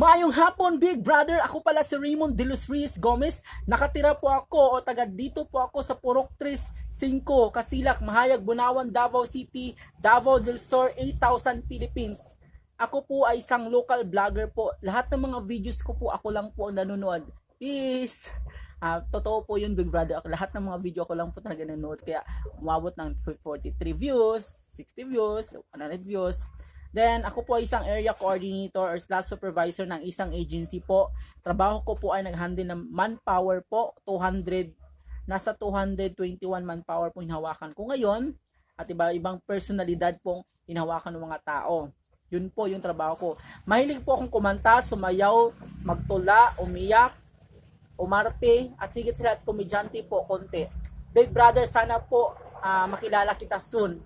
Maayong hapon, Big Brother. Ako pala si Raymond De Los Rios Gomez. Nakatira po ako o taga dito po ako sa Purok 35, Kasilak, Mahayag, Bunawan, Davao City, Davao del Sur, 8,000 Philippines. Ako po ay isang local vlogger po. Lahat ng mga videos ko po ako lang po ang nanonood. Peace! Totoo po yun, Big Brother. Lahat ng mga video ko lang po talaga nanonood. Kaya umabot ng 43 views, 60 views, 100 views. Then, ako po ay isang area coordinator or slash supervisor ng isang agency po. Trabaho ko po ay nag-handle ng manpower po. Nasa 221 manpower po hinawakan ko ngayon. At ibang personalidad pong hinawakan ng mga tao. Yun po yung trabaho ko. Mahilig po akong kumanta, sumayaw, magtula, umiyak, umarte, at sigit sila at komedyante po konti. Big Brother, sana po makilala kita soon.